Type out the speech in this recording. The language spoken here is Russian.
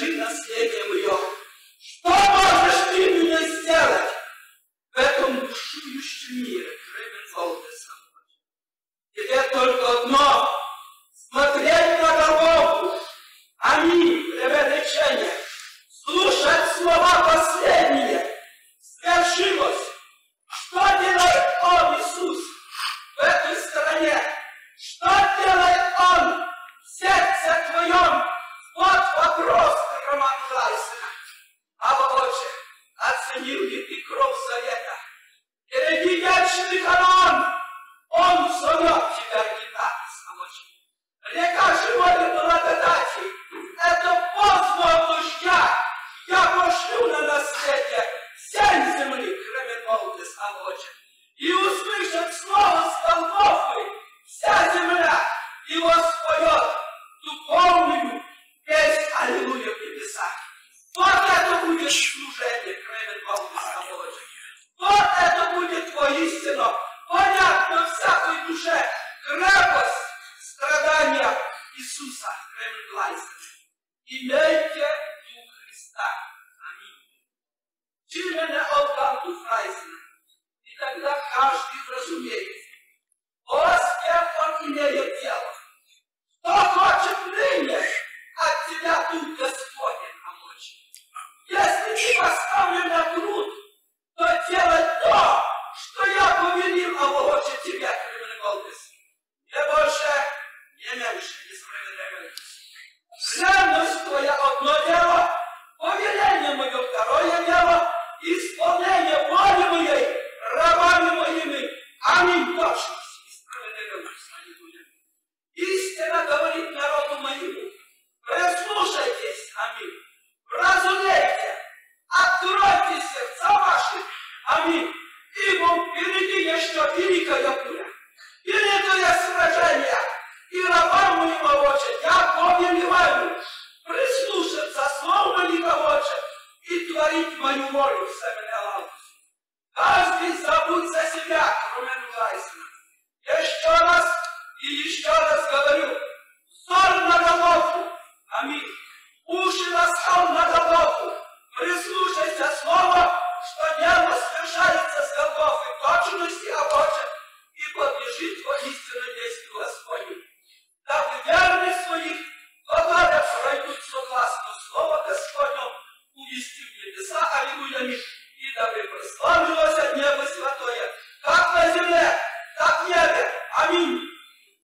скажи наследием ее, что можешь ты мне сделать в этом бушующем мире, Кремен Волдеса? Тебе только одно — смотреть на Голгофу. Аминь, время лечения. Слушать слова последние. Свершилось. Что делает Он, Иисус, в этой стране? Что делает Он в сердце твоем? Вот вопрос Романа Лайсена. А Володя, оценил ли ты кровь завета? Впереди вечный канон. Он зовет тебя, Геннадий Солочин. Река живой благодати. Это поздно дождя. Я пошлю на наследие всей земли, кроме Волги Солочин. И услышит слово с Голгофы вся земля. И воспоет духовную песнь Аллилуйя в небесах. Вот это будет служение, кроме Волги Солочин. Вот это будет воистину понятно всякой душе крепость страдания Иисуса, кроме Лайсена. Имейте Дух Христа. Аминь. Чимene отдам Дух Лайсена. И тогда каждый разумеет, с кем он имеет дело. Кто хочет ныне от тебя Дух Господень помочь. Если ты поставлен на труд, то делай то, что я повелил, Володя, тебе, кроме Голгофы. Не больше, не меньше, не справедливость. Ревность твоя одно дело, повеление мое второе дело, исполнение воли моей, рабами моими. Аминь. Точность и справедливость. Аллилуйя. Истина говорит народу моему. Прислушайтесь. Аминь. Разумейте. Откройте сердца ваши. Аминь. Ибо впереди еще великая буря. Великое сражение. И рабам моим, Володя, я повелеваю прислушаться слову великого и творить мою волю в семене Лаус. Каждый забудь за себя, кроме Лайсена. Еще раз говорю, взор на Голгофу. Аминь. Уши настал на Голгофу. Прислушайся слово, что небо свершается с Голгофы точности обочек и подлежит воистину действию Господню. Дабы верных своих благодаря пройдут согласно слову Господню, увести в небеса, аллилуйя, и дабы прославилось от неба святое, как на земле, так в небе. Аминь.